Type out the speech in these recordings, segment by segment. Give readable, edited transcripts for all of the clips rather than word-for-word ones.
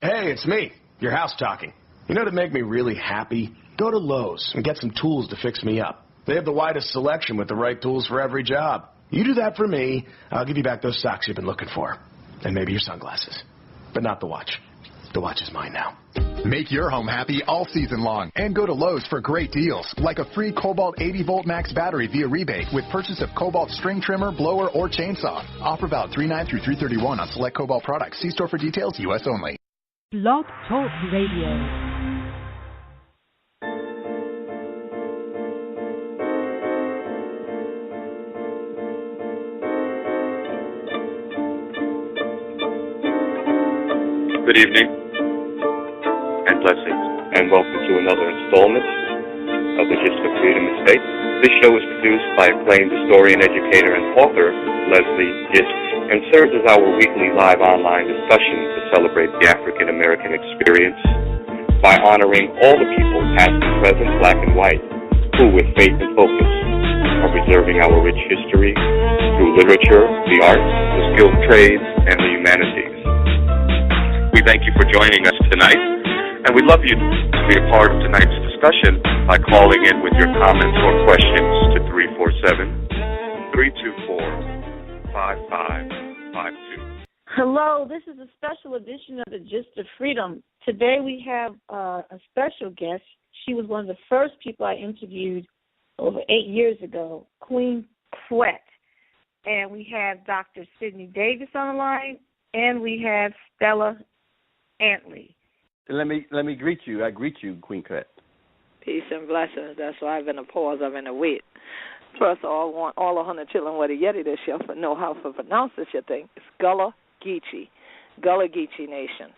Hey, it's me, your house talking. You know, to make me really happy, go to Lowe's and get some tools to fix me up. They have the widest selection with the right tools for every job. You do that for me, I'll give you back those socks you've been looking for. And maybe your sunglasses. But not the watch. The watch is mine now. Make your home happy all season long and go to Lowe's for great deals, like a free Cobalt 80-volt max battery via rebate with purchase of Cobalt string trimmer, blower, or chainsaw. Offer valid 3/9 through 3/31 on select Cobalt products. See store for details, U.S. only. Blog Talk Radio. Good evening and blessings, and welcome to another installment of the Gist of Freedom Estate. This show is produced by acclaimed historian, educator, and author Leslie Gist, and serves as our weekly live online discussion to celebrate the African American experience by honoring all the people, past and present, black and white, who with faith and focus are preserving our rich history through literature, the arts, the skilled trades, and the humanities. We thank you for joining us tonight, and we'd love you to be a part of tonight's discussion by calling in with your comments or questions to 347-324-5552. Hello, this is a special edition of the Gist of Freedom. Today we have a special guest. She was one of the first people I interviewed over 8 years ago, Queen Quet. And we have Dr. Sidney Davis on the line, and we have Stella Antley. Let me greet you. I greet you, Queen Quet. Peace and blessings. That's why I've been a pause. I've been a wait. First of all, I want all 100 children with a Yeti this year for know how to pronounce this your thing. It's Gullah Geechee Nation.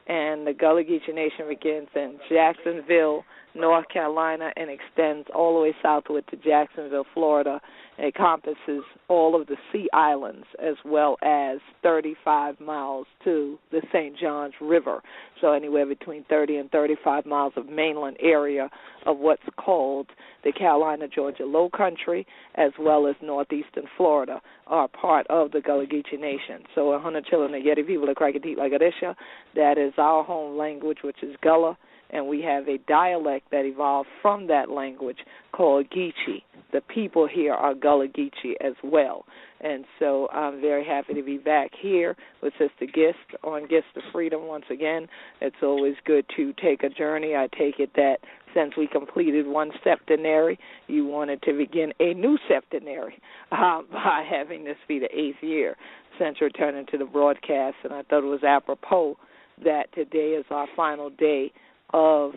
And the Gullah Geechee Nation begins in Jacksonville, North Carolina, and extends all the way southward to Jacksonville, Florida. It encompasses all of the Sea Islands as well as 35 miles to the St. Johns River. So anywhere between 30 and 35 miles of mainland area of what's called the Carolina-Georgia Low Country, as well as northeastern Florida, are part of the Gullah Geechee Nation. So 100 children of Yeti people that crack a teeth like Adisha, that is our home language, which is Gullah, and we have a dialect that evolved from that language called Geechee. The people here are Gullah Geechee as well. And so I'm very happy to be back here with Sister Gist on Gist of Freedom once again. It's always good to take a journey. I take it that since we completed one septenary, you wanted to begin a new septenary by having this be the 8th year since returning to the broadcast. And I thought it was apropos that today is our final day of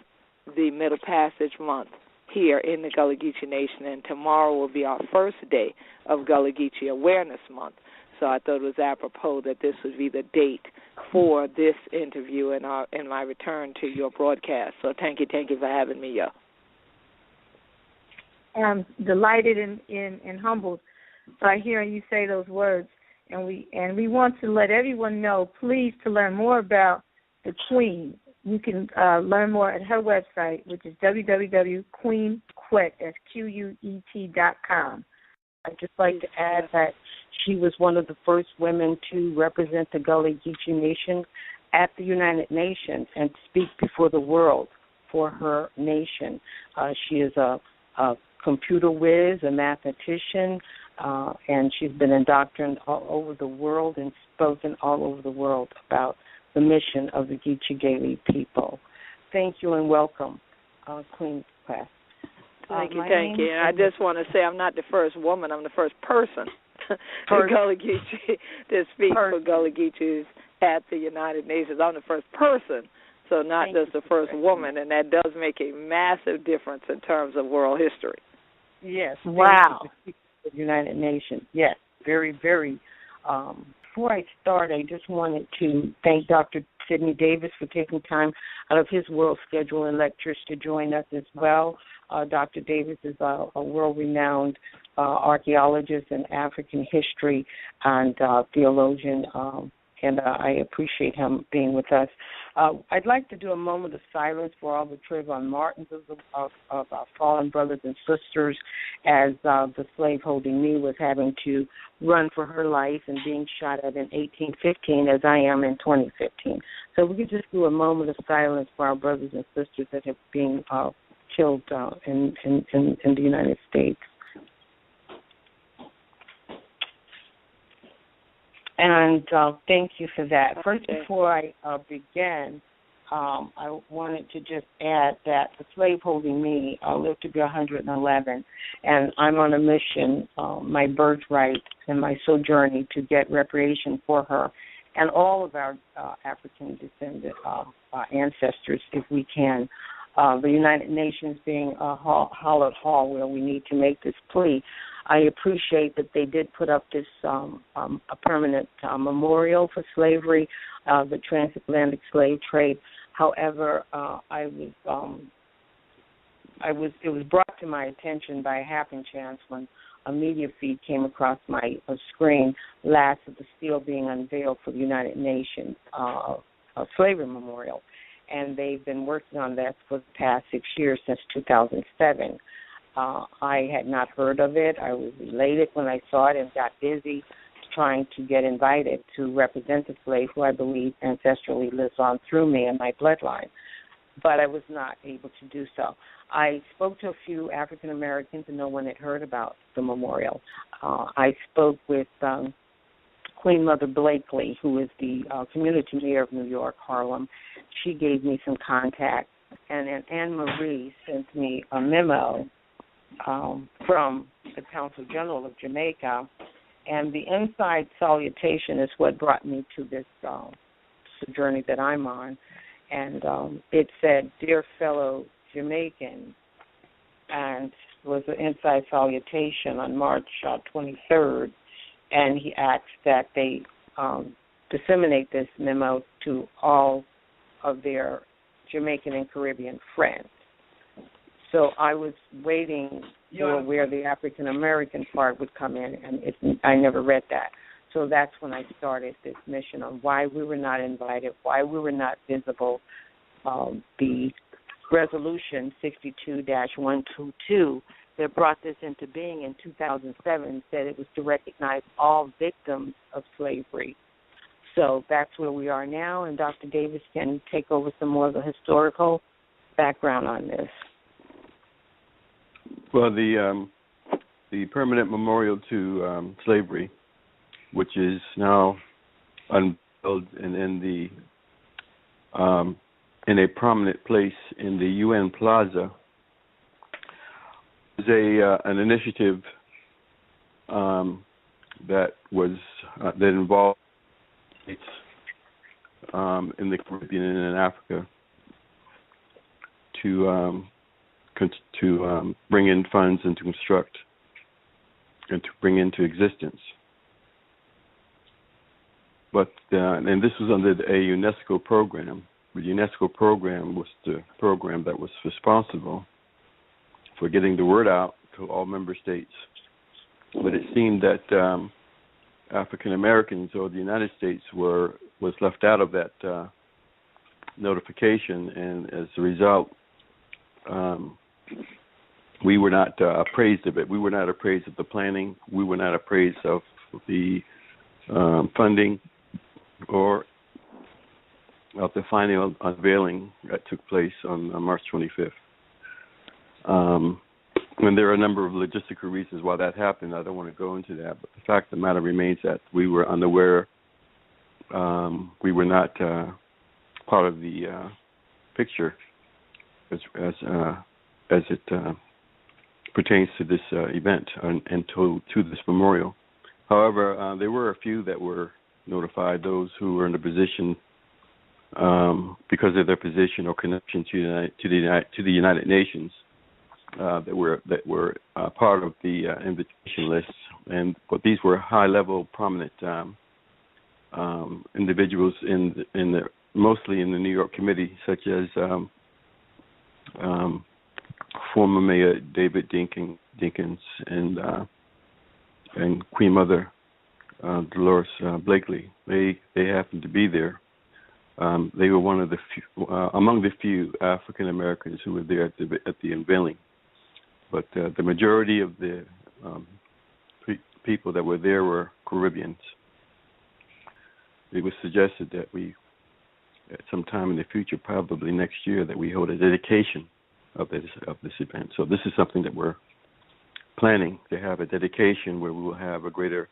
the Middle Passage Month here in the Gullah Geechee Nation, and tomorrow will be our first day of Gullah Geechee Awareness Month. So I thought it was apropos that this would be the date for this interview and my return to your broadcast. So thank you for having me here. I'm delighted and humbled by hearing you say those words, and we want to let everyone know, please, to learn more about the Queen. You can learn more at her website, which is www.queenquet.com. I'd just like to add that she was one of the first women to represent the Gullah Geechee Nation at the United Nations and speak before the world for her nation. She is a computer whiz, a mathematician, and she's been indoctrinated all over the world and spoken all over the world about the mission of the Geechee Gaelic people. Thank you and welcome, Queen Quet. Thank you. And I just want to say I'm not the first woman. I'm the first person for Gullah Geechee to speak for Gullah Geechees at the United Nations. I'm the first person, so not just the first woman, and that does make a massive difference in terms of world history. Yes. Wow. The United Nations. Yes. Very, very. Before I start, I just wanted to thank Dr. Sidney Davis for taking time out of his world schedule and lectures to join us as well. Dr. Davis is a world-renowned archaeologist in African history and theologian, and I appreciate him being with us. I'd like to do a moment of silence for all the Trayvon Martins of our fallen brothers and sisters as the slaveholding me was having to run for her life and being shot at in 1815 as I am in 2015. So So we could just do a moment of silence for our brothers and sisters that have been killed in the United States. And thank you for that. First, before I begin, I wanted to just add that the slaveholding me lived to be 111, and I'm on a mission, my birthright and my sojourning, to get reparation for her and all of our African descendant ancestors, if we can. The United Nations being a hallowed hall where we need to make this plea. I appreciate that they did put up this a permanent memorial for slavery, the transatlantic slave trade. However, it was brought to my attention by a happen chance when a media feed came across my screen, last of the steel being unveiled for the United Nations slavery memorial. And they've been working on that for the past 6 years, since 2007. I had not heard of it. I was elated when I saw it and got busy trying to get invited to represent the slave who I believe ancestrally lives on through me and my bloodline. But I was not able to do so. I spoke to a few African Americans and no one had heard about the memorial. I spoke with Queen Mother Blakely, who is the community mayor of New York, Harlem. She gave me some contacts. And then Anne Marie sent me a memo from the Consul General of Jamaica. And the inside salutation is what brought me to this journey that I'm on. And it said, "Dear fellow Jamaicans," and was an inside salutation on March 23rd. And he asked that they disseminate this memo to all of their Jamaican and Caribbean friends. So I was waiting for where the African American part would come in, and I never read that. So that's when I started this mission on why we were not invited, why we were not visible. The resolution 62-122 that brought this into being in 2007 said it was to recognize all victims of slavery. So that's where we are now, and Dr. Davis can take over some more of the historical background on this. Well, the permanent memorial to slavery, which is now unveiled and in a prominent place in the UN Plaza, is an initiative that involved states in the Caribbean and in Africa to bring in funds and to construct and to bring into existence. But and this was under a UNESCO program. The UNESCO program was the program that was responsible for getting the word out to all member states. But it seemed that African Americans or the United States was left out of that notification, and as a result, we were not appraised of it. We were not appraised of the planning. We were not appraised of the funding or of the final unveiling that took place on March 25th. And there are a number of logistical reasons why that happened. I don't want to go into that, but the fact of the matter remains that we were unaware. We were not part of the picture as it pertains to this event and to this memorial. However, there were a few that were notified, those who were in a position because of their position or connection to the United Nations that were part of the invitation list, but these were high-level, prominent individuals mostly in the New York Committee, such as former Mayor David Dinkins and Queen Mother Dolores Blakely. They happened to be there. They were one of the few, among the few African Americans who were there at the unveiling. But the majority of the people that were there were Caribbeans. It was suggested that we at some time in the future, probably next year, that we hold a dedication of this event. So this is something that we're planning to have, a dedication where we will have a greater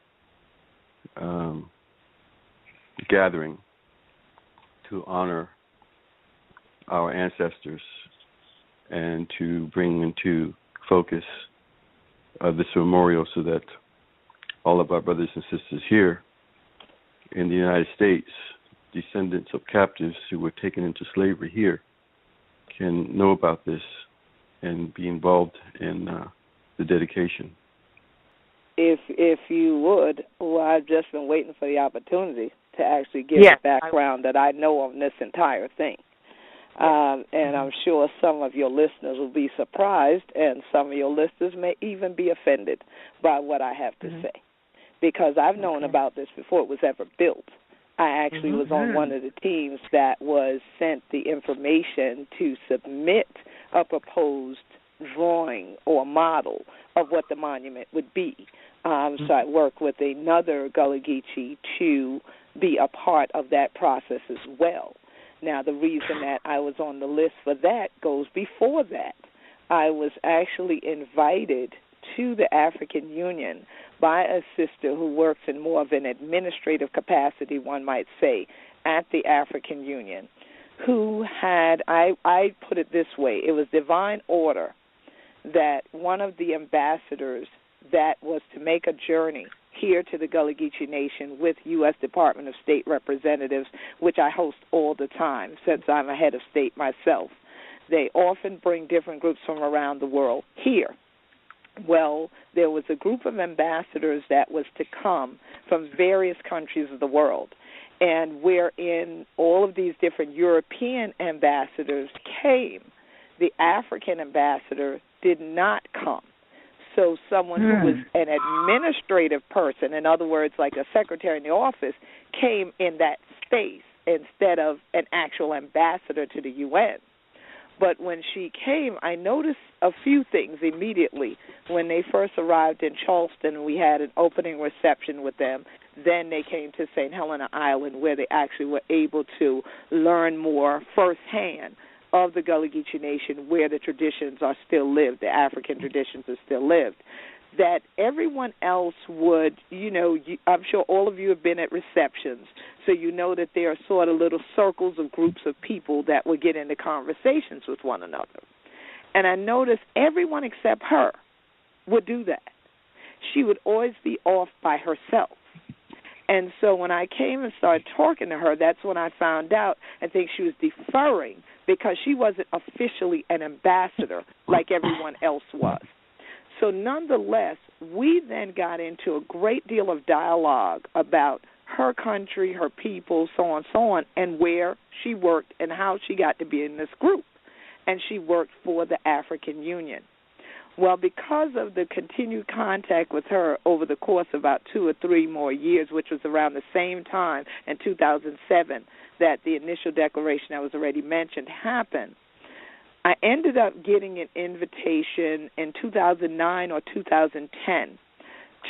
gathering to honor our ancestors and to bring into focus this memorial so that all of our brothers and sisters here in the United States, descendants of captives who were taken into slavery here, can know about this and be involved in the dedication. If you would, well, I've just been waiting for the opportunity to actually give the background that I know on this entire thing. And I'm sure some of your listeners will be surprised, and some of your listeners may even be offended by what I have to say, because I've known about this before it was ever built. I actually was on one of the teams that was sent the information to submit a proposed drawing or model of what the monument would be. So I worked with another Gullah Geechee to be a part of that process as well. Now, the reason that I was on the list for that goes before that. I was actually invited to the African Union by a sister who works in more of an administrative capacity, one might say, at the African Union, who had, I put it this way, it was divine order that one of the ambassadors that was to make a journey here to the Gullah Geechee Nation with U.S. Department of State representatives, which I host all the time since I'm a head of state myself. They often bring different groups from around the world here. Well, there was a group of ambassadors that was to come from various countries of the world, and wherein all of these different European ambassadors came, the African ambassador did not come. So someone who was an administrative person, in other words, like a secretary in the office, came in that space instead of an actual ambassador to the UN. But when she came, I noticed a few things immediately. When they first arrived in Charleston, we had an opening reception with them. Then they came to St. Helena Island, where they actually were able to learn more firsthand of the Gullah Geechee Nation, where the traditions are still lived, the African traditions are still lived. That everyone else would, I'm sure all of you have been at receptions, so you know that there are sort of little circles of groups of people that would get into conversations with one another. And I noticed everyone except her would do that. She would always be off by herself. And so when I came and started talking to her, that's when I found out, I think she was deferring because she wasn't officially an ambassador like everyone else was. So nonetheless, we then got into a great deal of dialogue about her country, her people, so on, and where she worked and how she got to be in this group. And she worked for the African Union. Well, because of the continued contact with her over the course of about 2 or 3 more years, which was around the same time in 2007 that the initial declaration I was already mentioned happened, I ended up getting an invitation in 2009 or 2010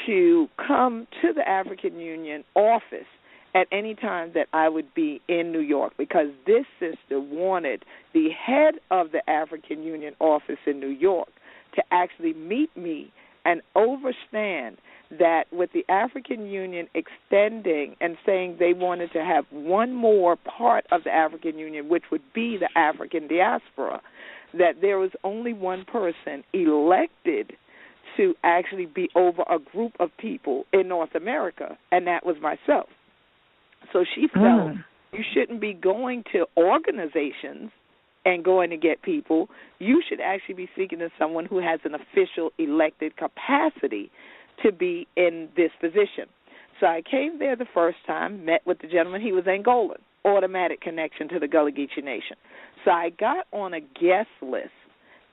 to come to the African Union office at any time that I would be in New York, because this sister wanted the head of the African Union office in New York to actually meet me and understand that with the African Union extending and saying they wanted to have one more part of the African Union, which would be the African diaspora, that there was only one person elected to actually be over a group of people in North America, and that was myself. So she felt you shouldn't be going to organizations and going to get people. You should actually be speaking to someone who has an official elected capacity to be in this position. So I came there the first time, met with the gentleman. He was Angolan, automatic connection to the Gullah Geechee Nation. So I got on a guest list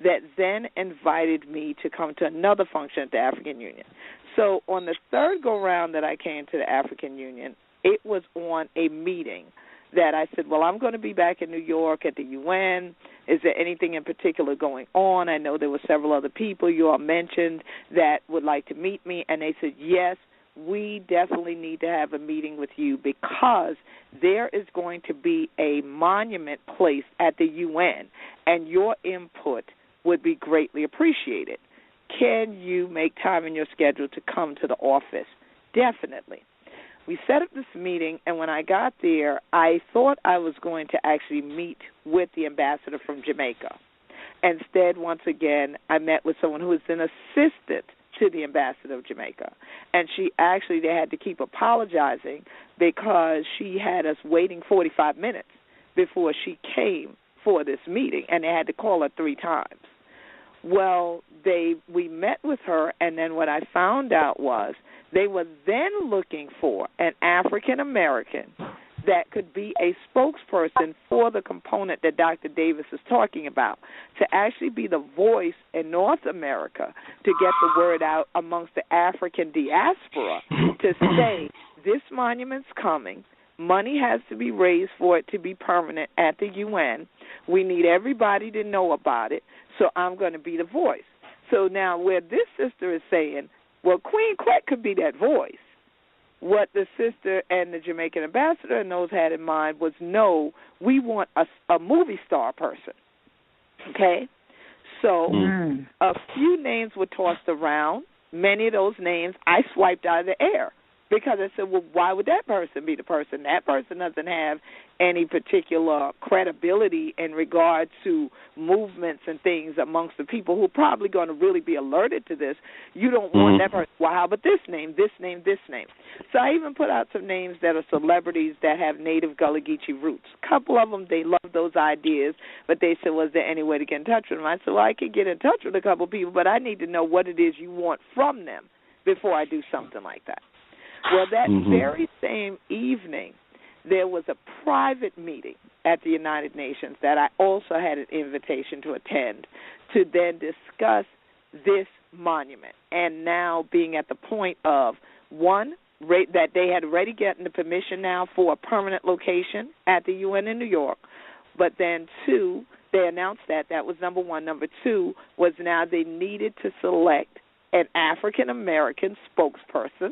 that then invited me to come to another function at the African Union. So on the third go-round that I came to the African Union, it was on a meeting that I said, well, I'm going to be back in New York at the UN. Is there anything in particular going on? I know there were several other people you all mentioned that would like to meet me. And they said, yes, we definitely need to have a meeting with you because there is going to be a monument placed at the UN, and your input would be greatly appreciated. Can you make time in your schedule to come to the office? Definitely. We set up this meeting, and when I got there, I thought I was going to actually meet with the ambassador from Jamaica. Instead, once again, I met with someone who is an assistant to the ambassador of Jamaica. And they had to keep apologizing because she had us waiting 45 minutes before she came for this meeting, and they had to call her 3 times. Well, we met with her, and then what I found out was they were then looking for an African American that could be a spokesperson for the component that Dr. Davis is talking about, to actually be the voice in North America to get the word out amongst the African diaspora to say this monument's coming. Money has to be raised for it to be permanent at the UN. We need everybody to know about it, so I'm going to be the voice. So now where this sister is saying, well, Queen Quet could be that voice, what the sister and the Jamaican ambassador and those had in mind was, no, we want a movie star person, okay? So a few names were tossed around. Many of those names I swiped out of the air because I said, well, why would that person be the person? That person doesn't have any particular credibility in regard to movements and things amongst the people who are probably going to really be alerted to this. You don't want that person. Well, how about this name, this name, this name? So I even put out some names that are celebrities that have native Gullah Geechee roots. A couple of them, they love those ideas, but they said, was there any way to get in touch with them? I said, well, I could get in touch with a couple of people, but I need to know what it is you want from them before I do something like that. Well, that very same evening, there was a private meeting at the United Nations that I also had an invitation to attend to then discuss this monument, and now being at the point of, one, that they had already gotten the permission now for a permanent location at the UN in New York, but then, 2, they announced that. That was number 1. Number 2 was now they needed to select an African-American spokesperson,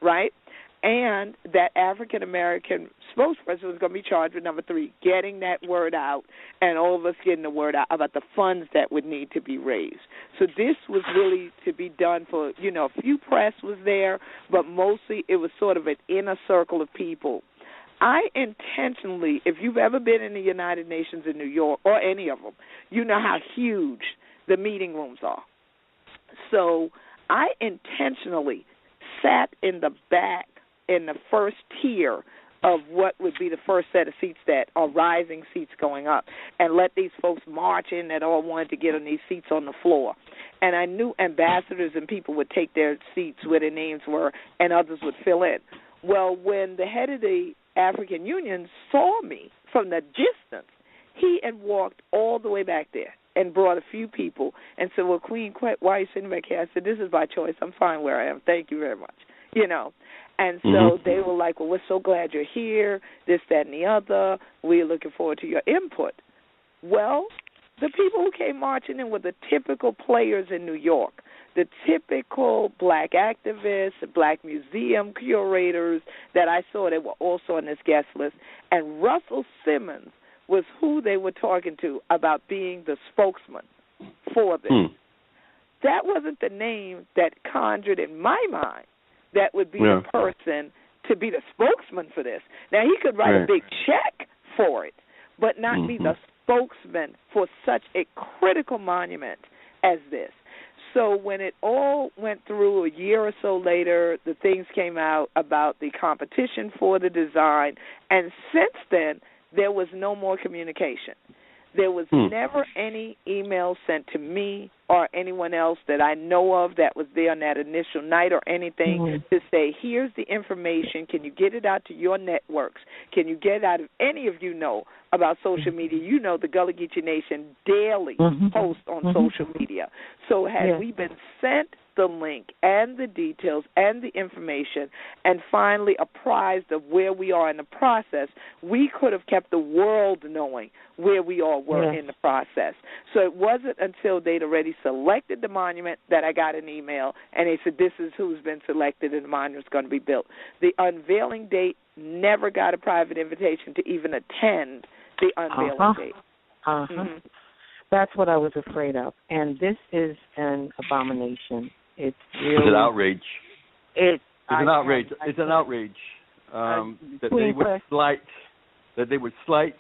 right? And that African-American spokesperson was going to be charged with number 3, getting that word out, and all of us getting the word out about the funds that would need to be raised. So this was really to be done for, a few press was there, but mostly it was sort of an inner circle of people. I intentionally, if you've ever been in the United Nations in New York, or any of them, you know how huge the meeting rooms are. So I intentionally sat in the back in the first tier of what would be the first set of seats that are rising seats going up, and let these folks march in that all wanted to get on these seats on the floor. And I knew ambassadors and people would take their seats where their names were, and others would fill in. Well, when the head of the African Union saw me from the distance, he had walked all the way back there and brought a few people and said, well, Queen Quet, why are you sitting back here? I said, this is my choice. I'm fine where I am. Thank you very much. And so they were like, well, we're so glad you're here, this, that, and the other. We're looking forward to your input. Well, the people who came marching in were the typical players in New York, the typical black activists, black museum curators that I saw that were also on this guest list. And Russell Simmons was who they were talking to about being the spokesman for this. That wasn't the name that conjured in my mind that would be the person to be the spokesman for this. Now, he could write a big check for it, but not be the spokesman for such a critical monument as this. So when it all went through a year or so later, the things came out about the competition for the design, and since then, there was no more communication. There was never any email sent to me or anyone else that I know of that was there on that initial night or anything to say, here's the information. Can you get it out to your networks? Can you get it out if any of you know about social media? You know the Gullah Geechee Nation daily posts on social media. So had we been sent the link and the details and the information and finally apprised of where we are in the process, we could have kept the world knowing where we all were in the process. So it wasn't until they'd already selected the monument that I got an email, and they said, this is who's been selected and the monument's going to be built. The unveiling date never got a private invitation to even attend the unveiling date. Mm-hmm. That's what I was afraid of. And this is an abomination. It's really... It's an outrage. It's an outrage. It's an outrage that they would slight. That they would slight.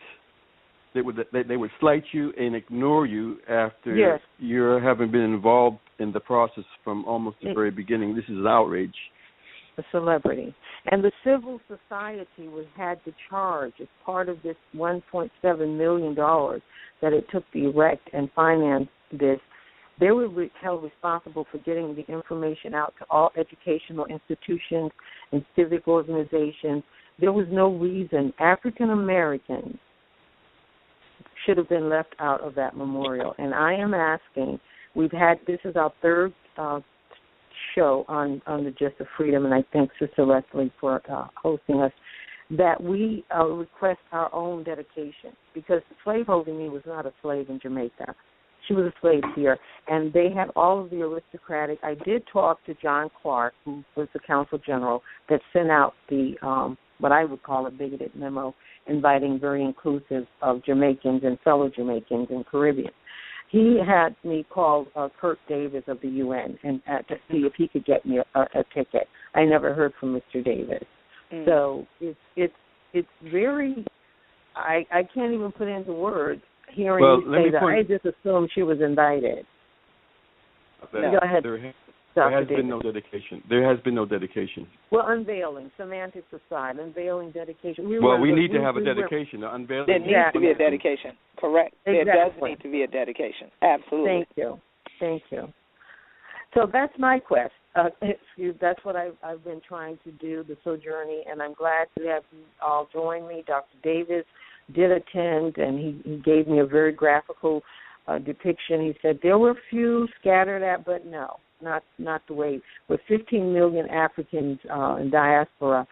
They would slight you and ignore you after you having been involved in the process from almost the very beginning. This is an outrage. A celebrity. And the civil society had to charge as part of this $1.7 million that it took to erect and finance this. They were held responsible for getting the information out to all educational institutions and civic organizations. There was no reason African Americans should have been left out of that memorial. And I am asking, this is our third show on the Gist of Freedom, and I thank Sister Leslie for hosting us, that we request our own dedication, because slaveholding me was not a slave in Jamaica. She was a slave here, and they had all of the aristocratic. I did talk to John Clark, who was the Consul General, that sent out the what I would call a bigoted memo inviting very inclusive of Jamaicans and fellow Jamaicans and Caribbean. He had me call Kirk Davis of the UN and to see if he could get me a ticket. I never heard from Mr. Davis. So it's very, I can't even put into words hearing you say that. I just assumed she was invited. Go ahead. There has been no dedication. There has been no dedication. Well, unveiling, semantics aside, unveiling, dedication. We need to have a dedication. Unveiling. There needs to be a dedication. Correct. Exactly. There does need to be a dedication. Absolutely. Thank you. So that's my quest. That's what I've been trying to do, the Sojourney, and I'm glad to have you all join me. Dr. Davis did attend, and he gave me a very graphical depiction. He said there were a few scattered at, but no, not the way. With 15 million Africans in diaspora,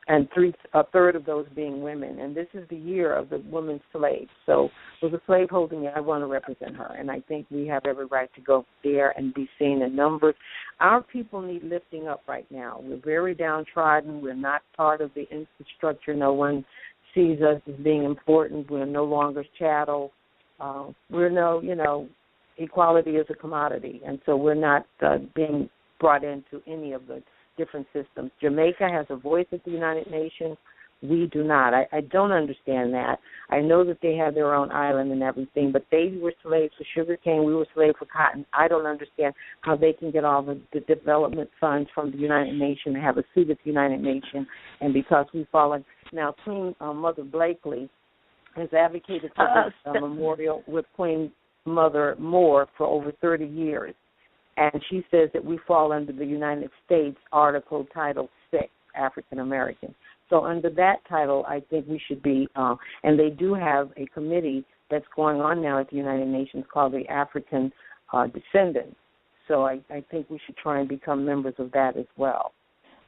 and a third of those being women. And this is the year of the woman slave. So with the slaveholding, I want to represent her. And I think we have every right to go there and be seen in numbers. Our people need lifting up right now. We're very downtrodden. We're not part of the infrastructure. No one sees us as being important. We're no longer chattel. Equality is a commodity. And so we're not being brought into any of the different systems. Jamaica has a voice at the United Nations. We do not. I don't understand that. I know that they have their own island and everything, but they were slaves for sugarcane. We were slaves for cotton. I don't understand how they can get all the development funds from the United Nations and have a seat at the United Nations. And because we follow now, Queen Mother Blakely has advocated for this memorial with Queen Mother Moore for over 30 years. And she says that we fall under the United States Article Title 6, African American. So under that title, I think we should be, and they do have a committee that's going on now at the United Nations called the African Descendants. So I think we should try and become members of that as well.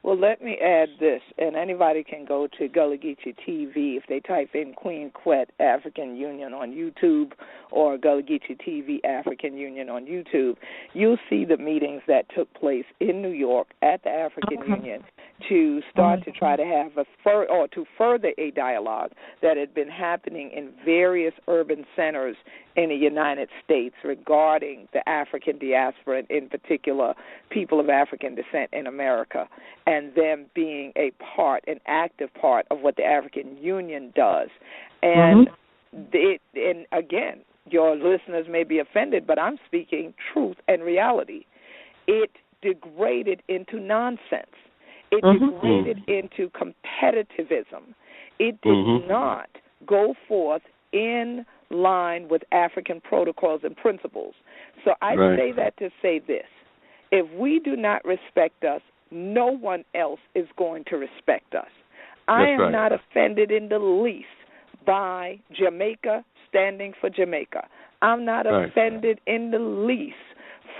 Well, let me add this, and anybody can go to Gullah Geechee TV if they type in Queen Quet African Union on YouTube or Gullah Geechee TV African Union on YouTube. You'll see the meetings that took place in New York at the African Union to start to try to have to further a dialogue that had been happening in various urban centers in the United States regarding the African diaspora, and in particular people of African descent in America, and them being an active part of what the African Union does. And and again, your listeners may be offended, but I'm speaking truth and reality. It degraded into nonsense. It degraded into competitivism. It did not go forth in line with African protocols and principles. So I say that to say this. If we do not respect us, no one else is going to respect us. I am not offended in the least by Jamaica standing for Jamaica. I'm not offended in the least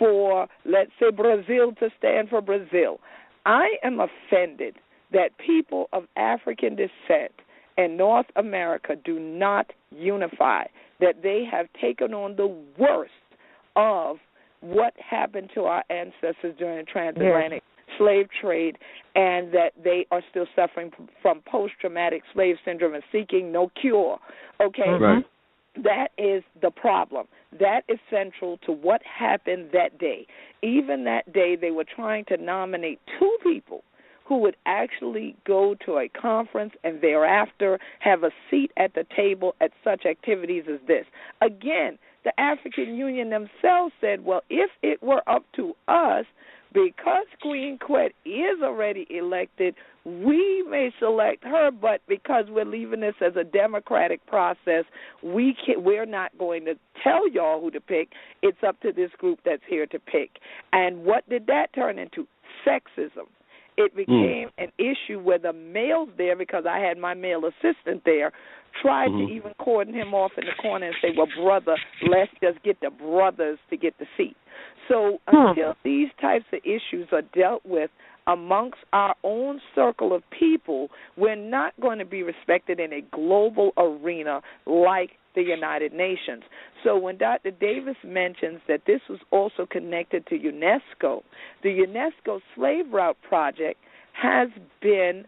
for, let's say, Brazil to stand for Brazil. I am offended that people of African descent in North America do not unify, that they have taken on the worst of what happened to our ancestors during the transatlantic slave trade, and that they are still suffering from post-traumatic slave syndrome and seeking no cure. Okay? Right. That is the problem. That is central to what happened that day. Even that day, they were trying to nominate two people who would actually go to a conference and thereafter have a seat at the table at such activities as this. Again, the African Union themselves said, well, if it were up to us, because Queen Quet is already elected, we may select her, but because we're leaving this as a democratic process, we're not going to tell y'all who to pick. It's up to this group that's here to pick. And what did that turn into? Sexism. It became an issue where the males there, because I had my male assistant there, tried to even cordon him off in the corner and say, well, brother, let's just get the brothers to get the seat. So until these types of issues are dealt with amongst our own circle of people, we're not going to be respected in a global arena like the United Nations. So when Dr. Davis mentions that this was also connected to UNESCO, the UNESCO Slave Route Project has been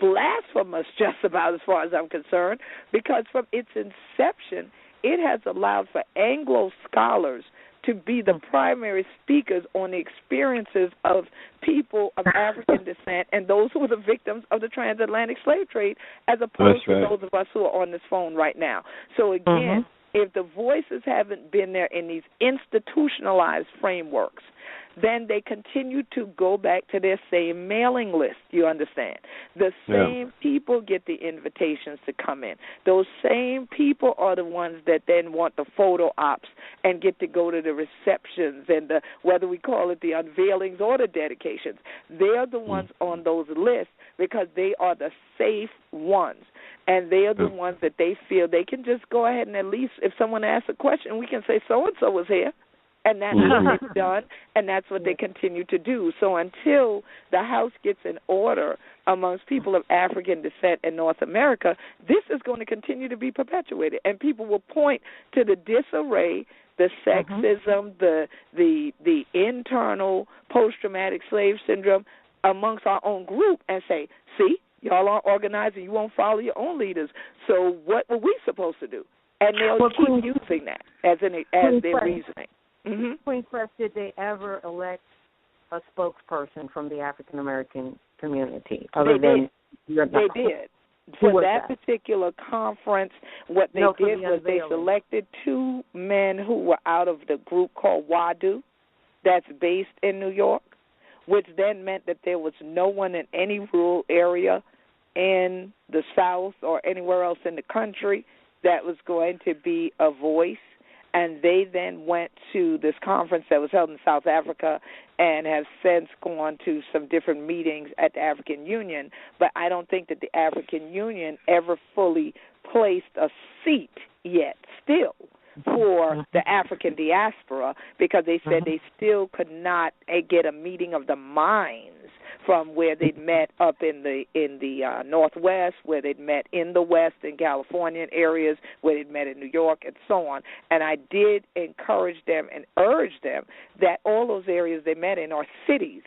blasphemous just about as far as I'm concerned, because from its inception, it has allowed for Anglo scholars to be the primary speakers on the experiences of people of African descent and those who were the victims of the transatlantic slave trade, as opposed to those of us who are on this phone right now. So again, if the voices haven't been there in these institutionalized frameworks, then they continue to go back to their same mailing list, you understand. The same people get the invitations to come in. Those same people are the ones that then want the photo ops and get to go to the receptions and the, whether we call it the unveilings or the dedications. They're the ones on those lists because they are the safe ones. And they are the ones that they feel they can just go ahead and at least, if someone asks a question, we can say so-and-so was here. And that's what they've done, and that's what they continue to do. So until the House gets in order amongst people of African descent in North America, this is going to continue to be perpetuated. And people will point to the disarray, the sexism, the internal post-traumatic slave syndrome amongst our own group and say, see, y'all aren't organized and you won't follow your own leaders. So what were we supposed to do? And they'll keep using that as their reasoning. Queen Quest, did they ever elect a spokesperson from the African American community? They did. For that particular conference, what they did was they selected two men who were out of the group called WADU, that's based in New York, which then meant that there was no one in any rural area in the South or anywhere else in the country that was going to be a voice. And they then went to this conference that was held in South Africa and have since gone to some different meetings at the African Union. But I don't think that the African Union ever fully placed a seat yet still for the African diaspora, because they said they still could not get a meeting of the minds from where they'd met up in the Northwest, where they'd met in the West in Californian areas, where they'd met in New York, and so on. And I did encourage them and urge them that all those areas they met in are cities,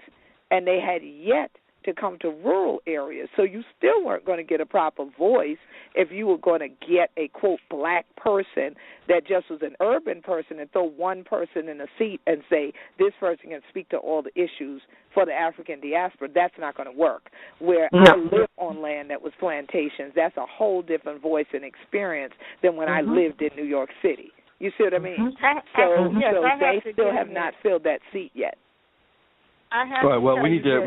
and they had yet to come to rural areas. So you still weren't going to get a proper voice if you were going to get a, quote, black person that just was an urban person and throw one person in a seat and say, this person can speak to all the issues for the African diaspora. That's not going to work. Where I live on land that was plantations, that's a whole different voice and experience than when I lived in New York City. You see what I mean? So they still have not filled that seat yet. I have to we need to.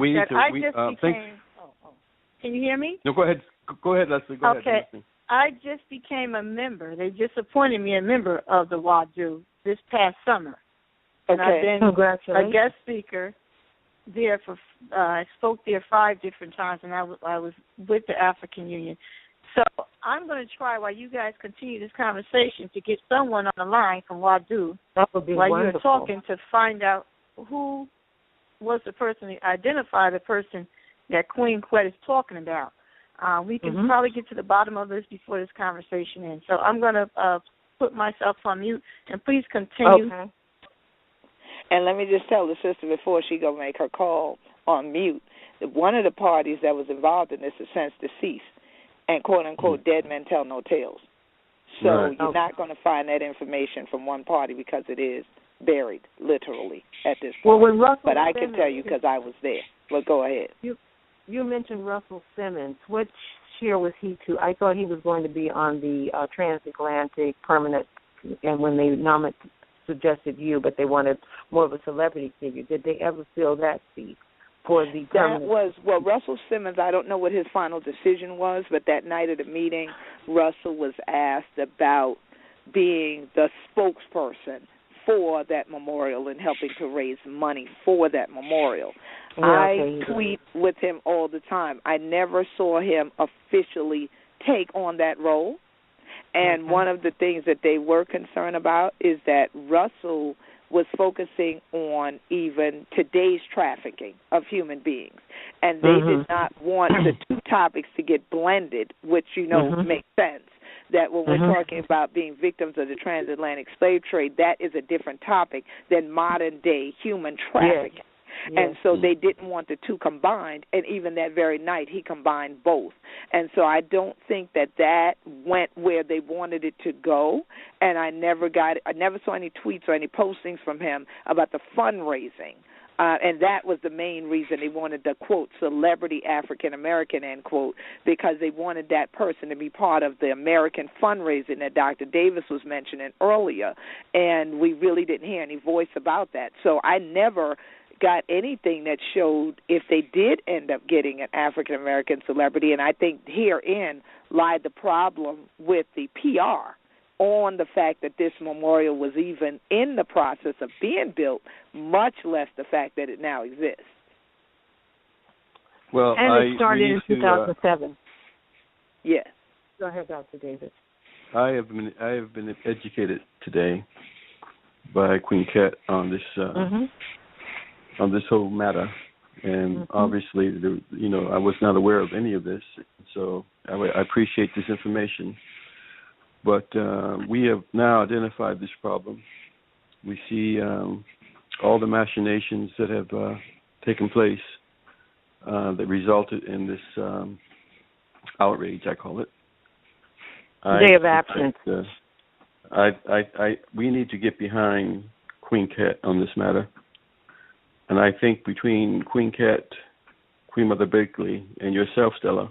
Can you hear me? No, go ahead. Go ahead, Leslie. Go ahead. I just became a member. They just appointed me a member of the WADU this past summer. And I've been a guest speaker there for. I spoke there 5 different times, and I was with the African Union. So I'm going to try, while you guys continue this conversation, to get someone on the line from WADU while you're talking to find out who was the person, identify the person that Queen Quet is talking about. We can probably get to the bottom of this before this conversation ends. So I'm going to put myself on mute, and please continue. Okay. And let me just tell the sister before she go make her call on mute, that one of the parties that was involved in this is since deceased, and quote-unquote dead men tell no tales. So you're not going to find that information from one party because it is buried, literally, at this point. Well, when Russell but I Simmons, can tell you because I was there. But go ahead. You mentioned Russell Simmons. What share was he to? I thought he was going to be on the transatlantic permanent, and when they suggested you, but they wanted more of a celebrity figure. Did they ever fill that seat for the permanent? That was, well, Russell Simmons, I don't know what his final decision was, but that night of the meeting, Russell was asked about being the spokesperson for that memorial and helping to raise money for that memorial. I tweet with him all the time. I never saw him officially take on that role. And one of the things that they were concerned about is that Russell was focusing on even today's trafficking of human beings. And they did not want the two topics to get blended, which, makes sense. That when we're talking about being victims of the transatlantic slave trade, that is a different topic than modern-day human trafficking. Yes. And so they didn't want the two combined, and even that very night he combined both. And so I don't think that went where they wanted it to go, and I never saw any tweets or any postings from him about the fundraising. And that was the main reason they wanted the, quote, celebrity African-American, end quote, because they wanted that person to be part of the American fundraising that Dr. Davis was mentioning earlier, and we really didn't hear any voice about that. So I never got anything that showed if they did end up getting an African-American celebrity, and I think herein lied the problem with the PR on the fact that this memorial was even in the process of being built, much less the fact that it now exists. Well, and it started in 2007. Yes. Go ahead, Dr. Davis. I have been educated today by Queen Ket on this whole matter, and obviously, I was not aware of any of this, so I appreciate this information. But we have now identified this problem. We see all the machinations that have taken place that resulted in this outrage, I call it. Day of absence. We need to get behind Queen Ket on this matter. And I think between Queen Ket, Queen Mother Blakely, and yourself, Stella,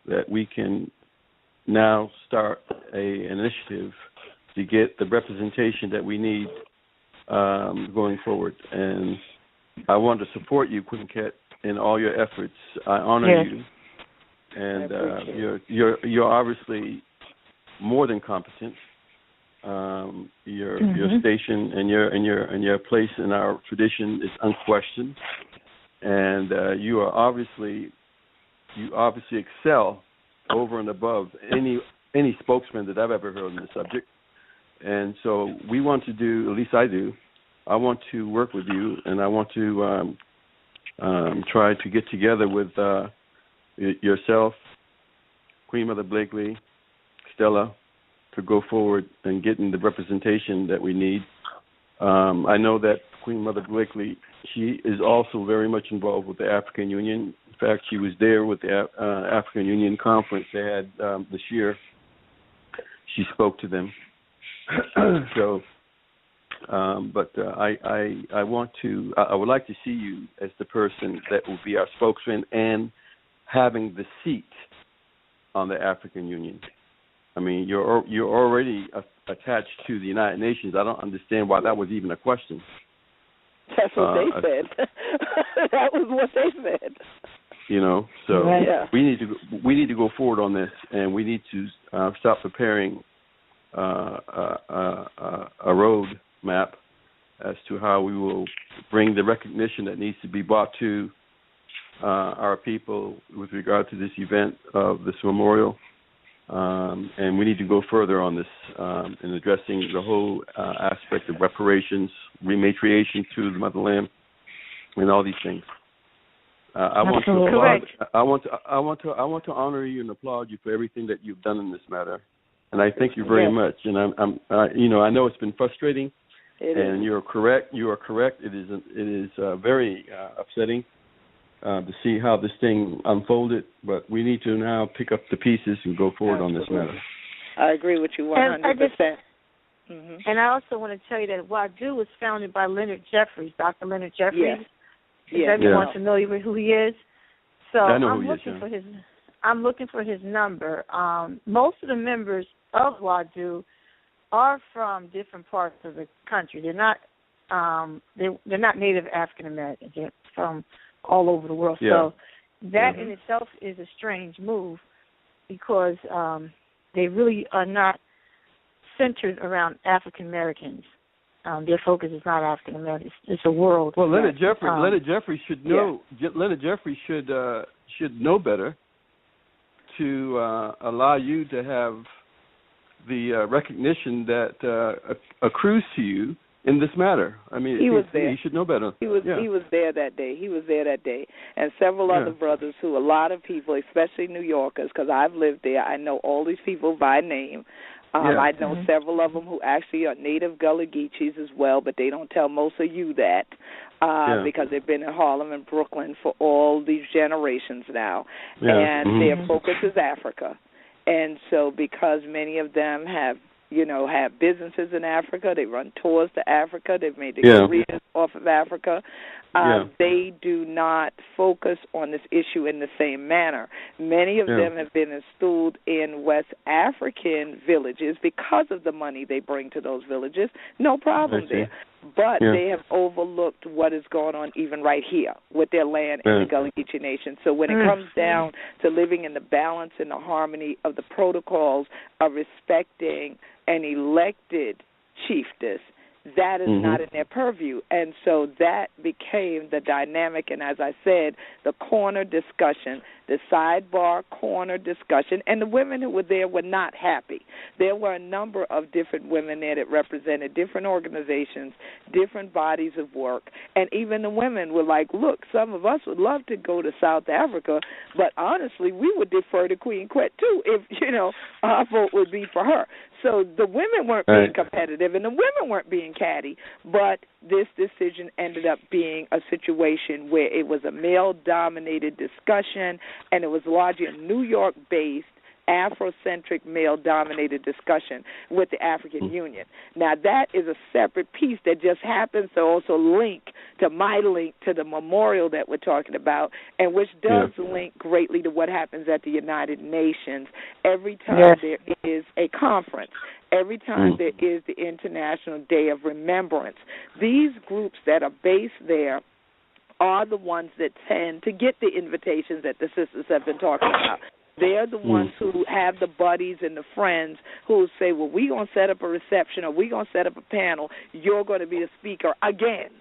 that we can now start an initiative to get the representation that we need going forward. And I want to support you, Queen Ket, in all your efforts. I honor you, and you're obviously more than competent. Your station and your place in our tradition is unquestioned, and you obviously excel over and above any spokesman that I've ever heard on the subject. And so we want to do, at least I do, I want to work with you, and I want to try to get together with yourself, Queen Mother Blakely, Stella, to go forward and getting the representation that we need. I know that Queen Mother Blakely, she is also very much involved with the African Union. In fact, she was there with the African Union conference they had this year. She spoke to them. So, but I would like to see you as the person that will be our spokesman and having the seat on the African Union. I mean, you're already attached to the United Nations. I don't understand why that was even a question. That's what they said. That was what they said. So we need to go forward on this, and we need to start preparing a road map as to how we will bring the recognition that needs to be brought to our people with regard to this event of this memorial. And we need to go further on this in addressing the whole aspect of reparations, rematriation to the motherland, and all these things. I want to honor you and applaud you for everything that you've done in this matter, and I thank you very much. And I know it's been frustrating, and you're correct. You are correct. It is very upsetting to see how this thing unfolded, but we need to now pick up the pieces and go forward on this matter. I agree with you 100%. And I also want to tell you that WADU was founded by Leonard Jeffries, Dr. Leonard Jeffries. Yes. Is everyone familiar with who he is? So I'm looking for his number. Most of the members of WADU are from different parts of the country. They're not native African Americans. They're from all over the world. So that in itself is a strange move because they really are not centered around African Americans. Their focus is not African Americans. It's a world. Well, Leonard Jeffries should know. Leonard Jeffries should know better to allow you to have the recognition that accrues to you in this matter. I mean, he was there. He should know better. He was there that day. And several other brothers who, a lot of people, especially New Yorkers, because I've lived there, I know all these people by name. I know several of them who actually are native Gullah Geechees as well, but they don't tell most of you that because they've been in Harlem and Brooklyn for all these generations now. And their focus is Africa. And so because many of them have businesses in Africa, they run tours to Africa, they've made their careers off of Africa, they do not focus on this issue in the same manner. Many of them have been installed in West African villages because of the money they bring to those villages. No problem there. But they have overlooked what is going on even right here with their land in the Gullah Geechee Nation. So when it comes down to living in the balance and the harmony of the protocols of respecting an elected chiefess, that is not in their purview. And so that became the dynamic, and as I said, the corner discussion, the sidebar corner discussion, and the women who were there were not happy. There were a number of different women there that represented different organizations, different bodies of work, and even the women were like, look, some of us would love to go to South Africa, but honestly, we would defer to Queen Quet too if, our vote would be for her. So the women weren't being competitive and the women weren't being catty, but this decision ended up being a situation where it was a male-dominated discussion and it was largely a New York-based Afrocentric male-dominated discussion with the African Union. Now, that is a separate piece that just happens to also link to my link to the memorial that we're talking about, and which does link greatly to what happens at the United Nations every time there is a conference, every time there is the International Day of Remembrance. These groups that are based there are the ones that tend to get the invitations that the sisters have been talking about. They're the ones who have the buddies and the friends who say, well, we're going to set up a reception or we're going to set up a panel. You're going to be the speaker again.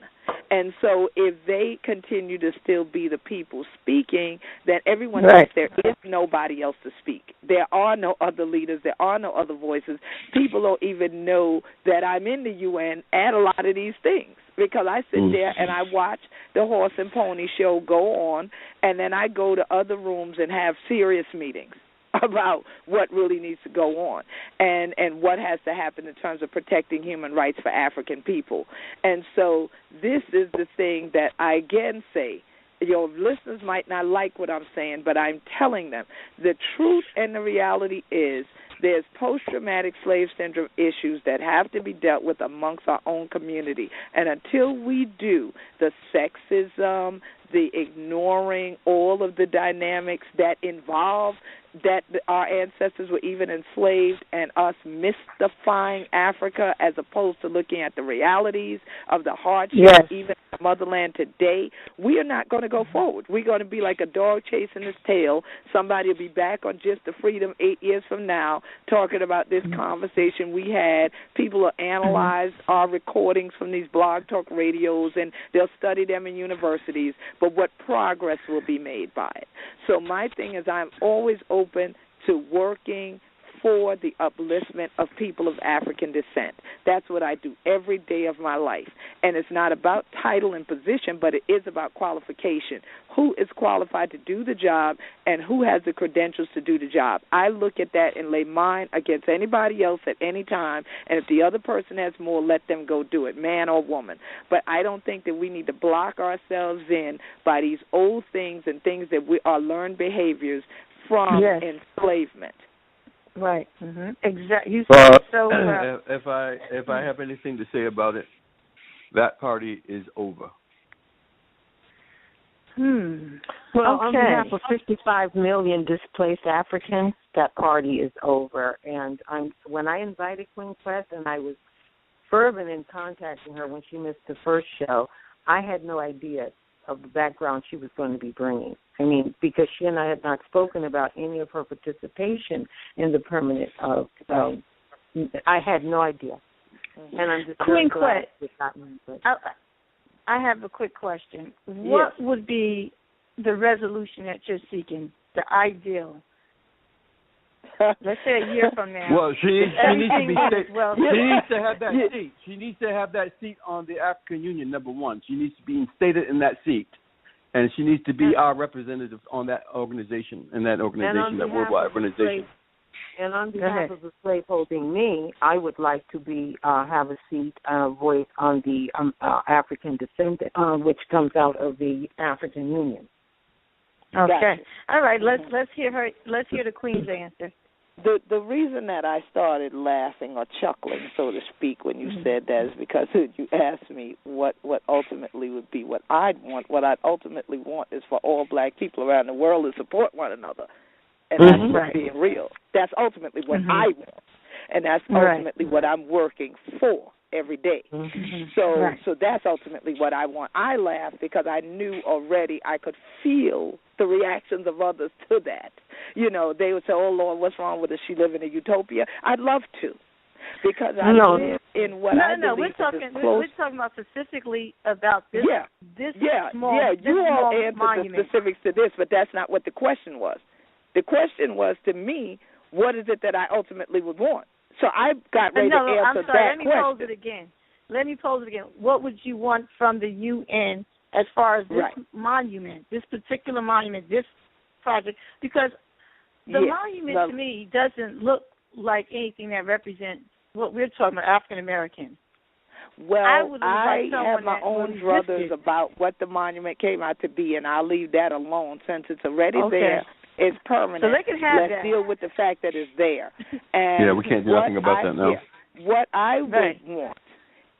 And so if they continue to still be the people speaking, then everyone thinks there is nobody else to speak. There are no other leaders. There are no other voices. People don't even know that I'm in the UN at a lot of these things because I sit there and I watch the horse and pony show go on, and then I go to other rooms and have serious meetings about what really needs to go on and what has to happen in terms of protecting human rights for African people. And so this is the thing that I again say, your listeners might not like what I'm saying, but I'm telling them the truth and the reality is there's post-traumatic slave syndrome issues that have to be dealt with amongst our own community. And until we do, the sexism, the ignoring all of the dynamics that involve that our ancestors were even enslaved and us mystifying Africa as opposed to looking at the realities of the hardship even in the motherland today, we are not going to go forward. We're going to be like a dog chasing its tail. Somebody will be back on Just the Freedom 8 years from now talking about this conversation we had. People will analyze our recordings from these blog talk radios and they'll study them in universities, but what progress will be made by it? So my thing is I'm always open to working for the upliftment of people of African descent. That's what I do every day of my life. And it's not about title and position, but it is about qualification. Who is qualified to do the job and who has the credentials to do the job? I look at that and lay mine against anybody else at any time, and if the other person has more, let them go do it, man or woman. But I don't think that we need to block ourselves in by these old things and things that we are learned behaviors from enslavement. Right. Mm-hmm. Exactly. If I have anything to say about it, that party is over. Well, on behalf of 55 million displaced Africans, that party is over. And when I invited Queen Quest, and I was fervent in contacting her when she missed the first show, I had no idea of the background she was going to be bringing. I mean, because she and I had not spoken about any of her participation in the permanent I had no idea. And I'm just Queen glad Quest, I have a quick question. What would be the resolution that you're seeking, the ideal? Let's say a year from now. Well, she needs to be she needs to have that Yeah. seat. She needs to have that seat on the African Union, number one. She needs to be instated in that seat. And she needs to be our representative on that organization, that worldwide organization. And on behalf of the slaveholding me, I would like to have a seat, voice on the African descendant, which comes out of the African Union. Okay. Gotcha. All right. Let's hear her. Let's hear the Queen's answer. The reason that I started laughing or chuckling, so to speak, when you said that is because you asked me what ultimately would be what I'd want. What I'd ultimately want is for all black people around the world to support one another. And that's just being real. That's ultimately what I want. And that's ultimately what I'm working for every day. So that's ultimately what I want. I laughed because I knew already I could feel the reactions of others to that. You know, they would say, oh, Lord, what's wrong with her? She live in a utopia? I'd love to. Because I live in what I believe we're talking about specifically about this small you all answered monument. The specifics to this, but that's not what the question was. The question was, to me, what is it that I ultimately would want? So I got ready to answer that question. Let me pose it again. What would you want from the UN as far as this monument, this particular monument, this project? Because the monument to me doesn't look like anything that represents what we're talking about, African Americans. Well, I have my own druthers about what the monument came out to be, and I'll leave that alone since it's already there. It's permanent. So they can have Let's deal with the fact that it's there. And we can't do nothing about that now. What I would want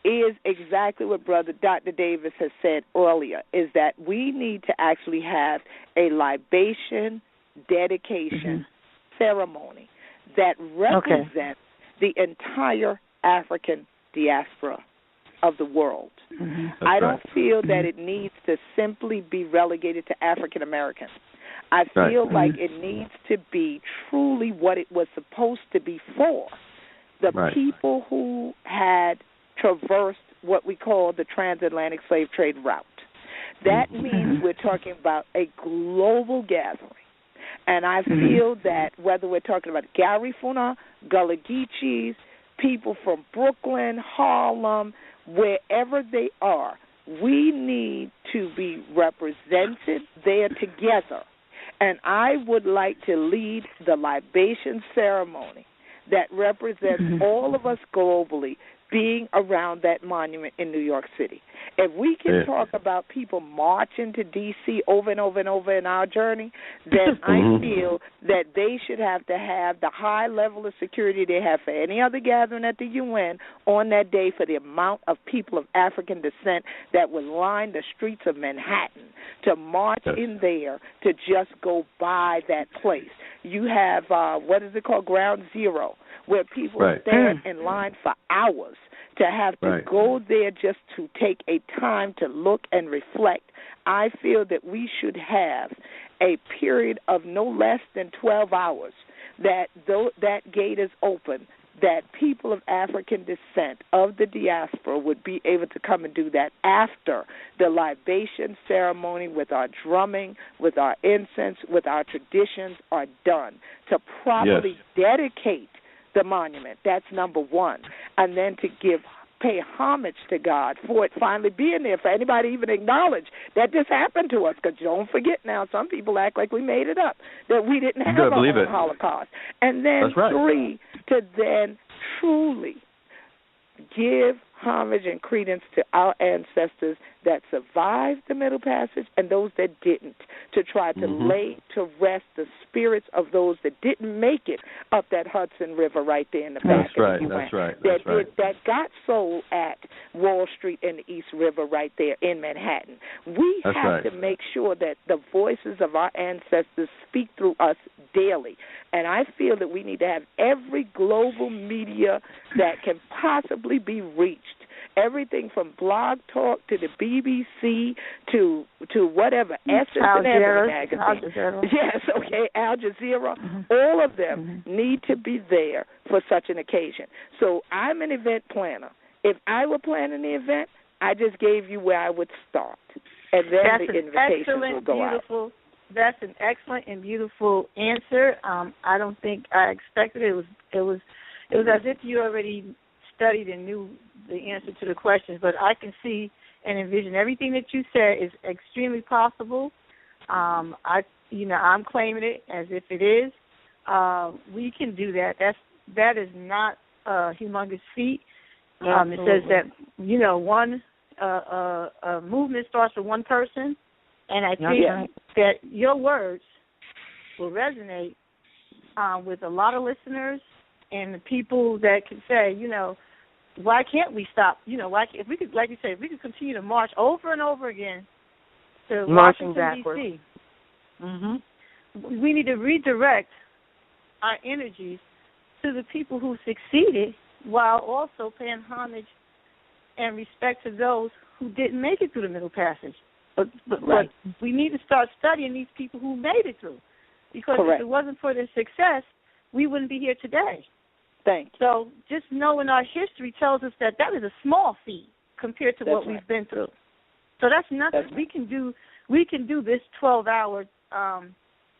is exactly what Brother Dr. Davis has said earlier, is that we need to actually have a libation dedication ceremony that represents the entire African diaspora of the world. I don't feel that it needs to simply be relegated to African Americans. I feel like it needs to be truly what it was supposed to be for, the people who had traversed what we call the transatlantic slave trade route. That means we're talking about a global gathering. And I feel that whether we're talking about Garifuna, Gullah Geechees, people from Brooklyn, Harlem, wherever they are, we need to be represented there together. And I would like to lead the libation ceremony that represents all of us globally being around that monument in New York City. If we can talk about people marching to D.C. over and over and over in our journey, then I feel that they should have to have the high level of security they have for any other gathering at the UN on that day for the amount of people of African descent that would line the streets of Manhattan to march in there to just go by that place. You have, what is it called, Ground Zero, where people stand in line for hours to have to go there just to take a time to look and reflect. I feel that we should have a period of no less than 12 hours that that gate is open. that people of African descent of the diaspora would be able to come and do that after the libation ceremony with our drumming, with our incense, with our traditions are done, to properly dedicate the monument. That's number one. And then to pay homage to God for it finally being there, for anybody even acknowledge that this happened to us. Because don't forget now, some people act like we made it up, that we didn't have our own Holocaust. And then three, to then truly give homage and credence to our ancestors that survived the Middle Passage and those that didn't, to try to lay to rest the spirits of those that didn't make it up that Hudson River right there in the back of the UN. That got sold at Wall Street and the East River right there in Manhattan. We have to make sure that the voices of our ancestors speak through us daily. And I feel that we need to have every global media that can possibly be reached. Everything from Blog Talk to the BBC to whatever, Essence and every magazine. Al Jazeera. All of them need to be there for such an occasion. So I'm an event planner. If I were planning the event, I just gave you where I would start, and then the invitations will go out. That's an excellent and beautiful answer. I don't think I expected it. It was as if you already studied and knew the answer to the questions. But I can see and envision everything that you said is extremely possible. I'm claiming it as if it is. We can do that. That is not a humongous feat. It says that one movement starts with one person. And I think that your words will resonate with a lot of listeners and the people that can say, why can't we stop? If we could, like you say, if we could continue to march over and over again to Washington, D.C., we need to redirect our energies to the people who succeeded while also paying homage and respect to those who didn't make it through the Middle Passage. But we need to start studying these people who made it through, because if it wasn't for their success, we wouldn't be here today. So just knowing our history tells us that is a small feat compared to what we've been through. So that's nothing. We can do this 12-hour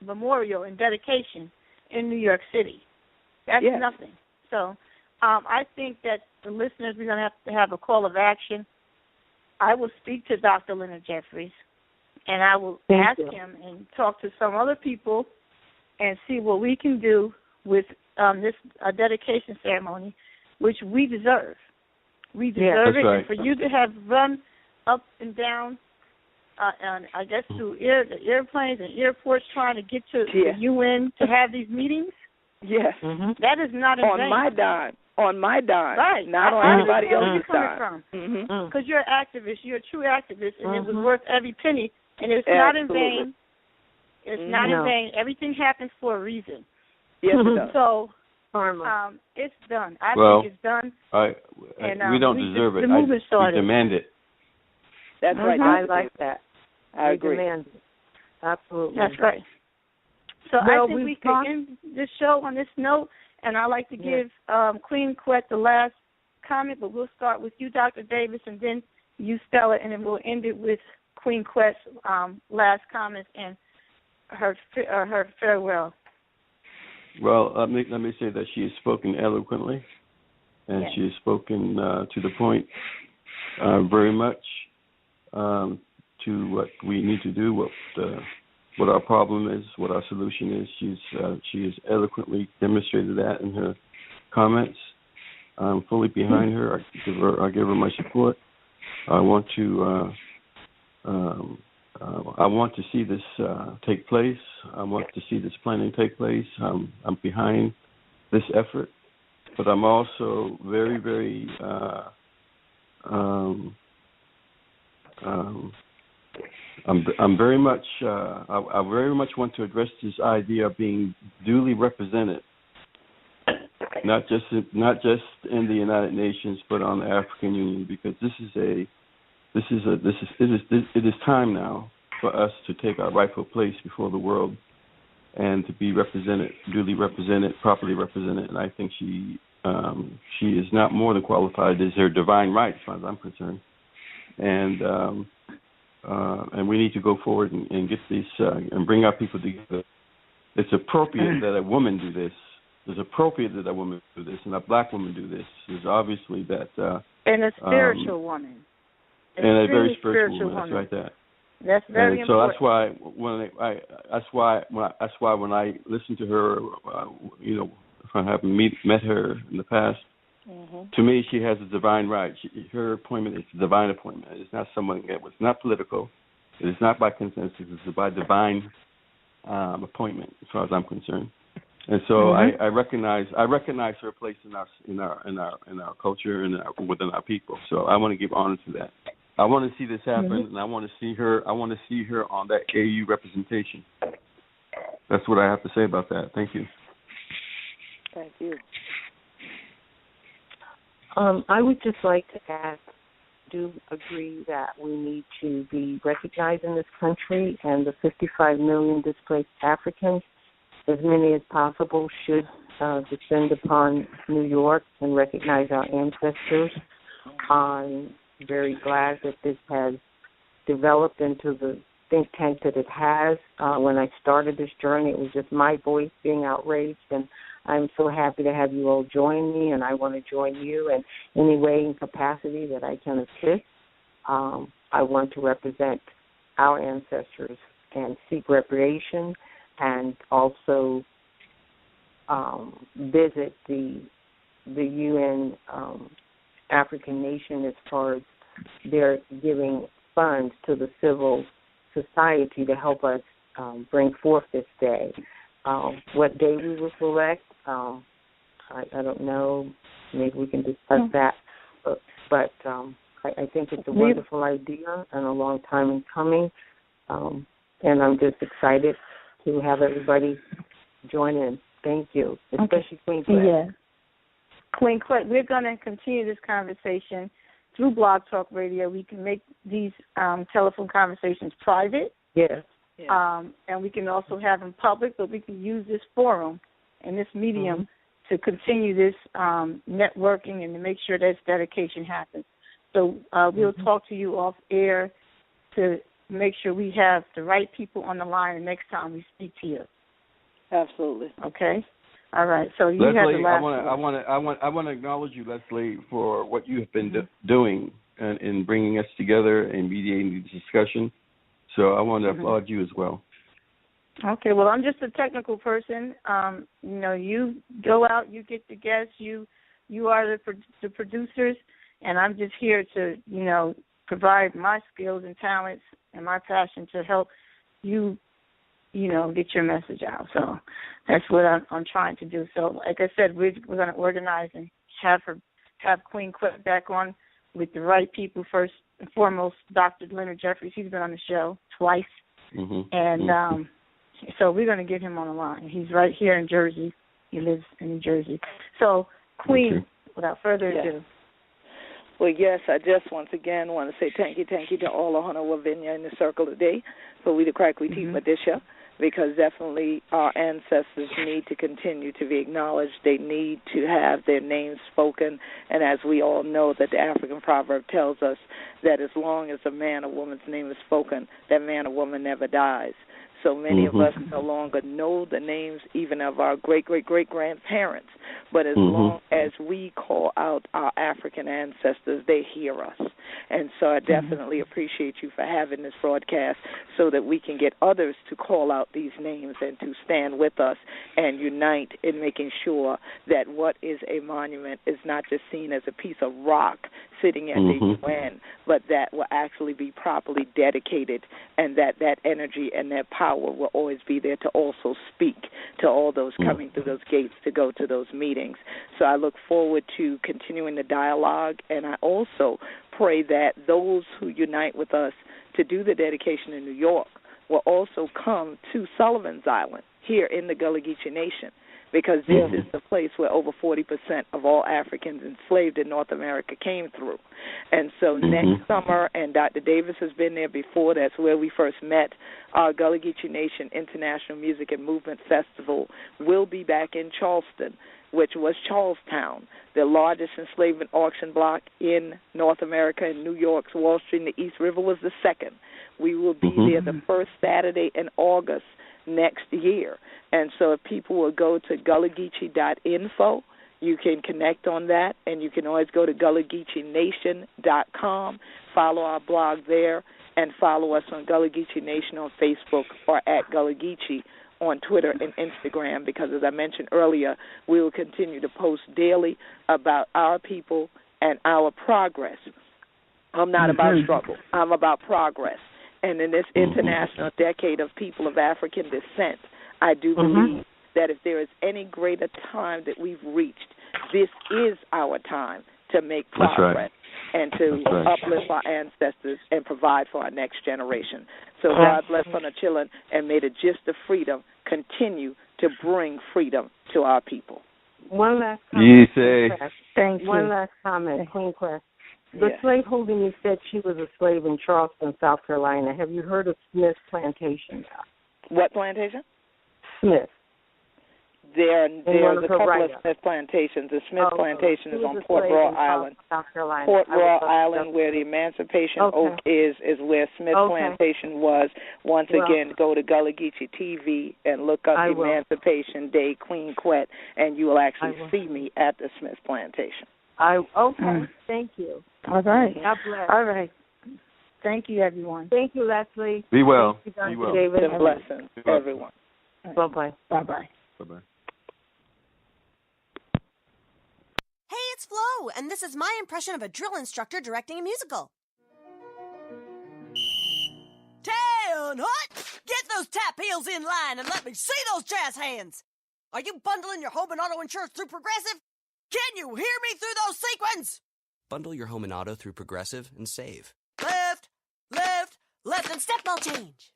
memorial and dedication in New York City. That's nothing. So I think that the listeners, we're going to have a call of action. I will speak to Dr. Leonard Jeffries, and I will ask him and talk to some other people and see what we can do with this dedication ceremony, which we deserve. We deserve it. And for you to have run up and down, I guess, through the airplanes and airports trying to get to the UN to have these meetings, that is not in vain. On my dime, right? Not on anybody else's dime. Because you're an activist, you're a true activist, and it was worth every penny. And it's not in vain. It's not in vain. Everything happens for a reason. Yes, it does. So, it's done. I think it's done. We don't deserve it. The movement started. We demand it. That's right. I like that. I agree. Demand it. Absolutely. That's right. So I think we can end this show on this note. And I'd like to give Queen Quet the last comment, but we'll start with you, Dr. Davis, and then you, Stella, and then we'll end it with Queen Quet's last comments and her farewell. Well, let me say that she has spoken eloquently, and she has spoken to the point very much to what we need to do, what our problem is, what our solution is. She has eloquently demonstrated that in her comments. I'm fully behind her. I give her my support. I want to see this take place. I want to see this planning take place. I'm behind this effort, but I'm also very, very I'm very much. I very much want to address this idea of being duly represented, not just in the United Nations, but on the African Union, because it is time now for us to take our rightful place before the world and to be represented, duly represented, properly represented. And I think she She is not more than qualified. It is her divine right, as far as I'm concerned. And we need to go forward and get these and bring our people together. It's appropriate that a woman do this. It's appropriate that a woman do this, and a black woman do this. It's obviously that. And a spiritual woman. And a very spiritual woman. That's right. That's very important. So that's why when I listen to her, if I haven't met her in the past, to me she has a divine right. Her appointment is a divine appointment. It's not someone. It's not political. It is not by consensus. It's by divine appointment, as far as I'm concerned. And so I recognize her place in our culture and within our people. So I want to give honor to that. I want to see this happen, and I want to see her. I want to see her on that AU representation. That's what I have to say about that. Thank you. Thank you. I would just like to add, do agree that we need to be recognized in this country, and the 55 million displaced Africans, as many as possible, should descend upon New York and recognize our ancestors. I'm very glad that this has developed into the think tank that it has. When I started this journey, it was just my voice being outraged, and I'm so happy to have you all join me, and I want to join you in any way and capacity that I can assist. I want to represent our ancestors and seek reparation, and also visit the UN African Nation as far as they're giving funds to the civil society to help us bring forth this day. What day we will select, I don't know. Maybe we can discuss that. But I think it's a wonderful idea and a long time in coming. And I'm just excited to have everybody join in. Thank you, especially Queen Clett. Yeah. Queen Clett, we're going to continue this conversation through Blog Talk Radio. We can make these telephone conversations private. Yes. And we can also have them public, but we can use this forum and this medium to continue this networking and to make sure that dedication happens. So we'll talk to you off air to make sure we have the right people on the line the next time we speak to you. Absolutely. Okay. All right. So you Leslie, have the last I want to acknowledge you, Leslie, for what you have been doing in bringing us together and mediating the discussion. So I want to applaud you as well. Okay. Well, I'm just a technical person. You go out, you get the guests, you are the producers, and I'm just here to, provide my skills and talents and my passion to help you, get your message out. So that's what I'm trying to do. So, like I said, we're going to organize and have Queen Clett back on with the right people. First and foremost, Dr. Leonard Jeffries. He's been on the show twice. And so we're going to get him on the line. He's right here in Jersey. He lives in New Jersey. So, Queen, without further ado. Well, yes, I just once again want to say thank you to all of Hana Wavinya in the circle today for we the crack we teach Madisha, because definitely our ancestors need to continue to be acknowledged. They need to have their names spoken, and as we all know that the African proverb tells us that as long as a man or woman's name is spoken, that man or woman never dies. So many of us no longer know the names even of our great-great-great-grandparents. But as long as we call out our African ancestors, they hear us. And so I definitely appreciate you for having this broadcast so that we can get others to call out these names and to stand with us and unite in making sure that what is a monument is not just seen as a piece of rock sitting at the UN, but that will actually be properly dedicated, and that energy and that power will always be there to also speak to all those coming through those gates to go to those meetings. So I look forward to continuing the dialogue, and I also pray that those who unite with us to do the dedication in New York will also come to Sullivan's Island here in the Gullah Geechee Nation, because this is the place where over 40% of all Africans enslaved in North America came through. And so next summer, and Dr. Davis has been there before, that's where we first met, our Gullah Geechee Nation International Music and Movement Festival will be back in Charleston which was Charlestown, the largest enslavement auction block in North America, in New York's Wall Street and the East River was the second. We will be there the first Saturday in August next year. And so if people will go to gullahgeechee.info, you can connect on that, and you can always go to GullahGeecheeNation.com, follow our blog there, and follow us on Gullah Geechee Nation on Facebook or at Gullah Geechee on Twitter and Instagram, because as I mentioned earlier, we will continue to post daily about our people and our progress. I'm not about struggle. I'm about progress. And in this international decade of people of African descent, I do believe that if there is any greater time that we've reached, this is our time to make progress and to uplift our ancestors and provide for our next generation. So God bless Honachillen, and may the gist of freedom continue to bring freedom to our people. One last comment. Thank you. One last comment, Queen Quest. The slaveholder you said she was a slave in Charleston, South Carolina. Have you heard of Smith Plantation? What plantation? Smith. There's a couple of Smith plantations. The Smith plantation is on Port Royal Island. South Carolina. Port Royal Island, where the Emancipation Oak is where Smith Plantation was. Once again, go to Gullah Geechee TV and look up Emancipation Day, Queen Quet, and you will actually see me at the Smith Plantation. Thank you. All right. God bless. All right. Thank you, everyone. Thank you, Leslie. Be well. Thank you, Be well. David. And blessings to everyone. Bye-bye. Bye-bye. Bye-bye. Hey, it's Flo, and this is my impression of a drill instructor directing a musical. 10 hot! Get those tap heels in line and let me see those jazz hands! Are you bundling your home and auto insurance through Progressive? Can you hear me through those sequins? Bundle your home and auto through Progressive and save. Left, left, left, and step ball change.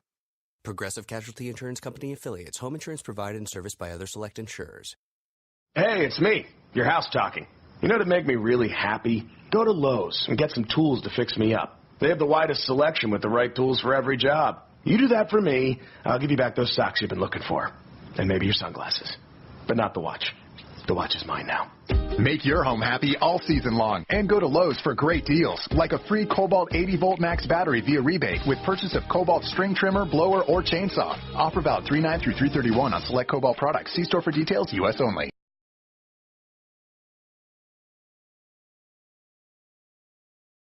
Progressive Casualty Insurance Company affiliates. Home insurance provided and serviced by other select insurers. Hey, it's me, your house talking. You know, to make me really happy, go to Lowe's and get some tools to fix me up. They have the widest selection with the right tools for every job. You do that for me, I'll give you back those socks you've been looking for. And maybe your sunglasses. But not the watch. The watch is mine now. Make your home happy all season long and go to Lowe's for great deals, like a free Cobalt 80-volt max battery via rebate with purchase of Cobalt string trimmer, blower, or chainsaw. Offer valid 3/9 through 3/31 on select Cobalt products. See store for details, U.S. only.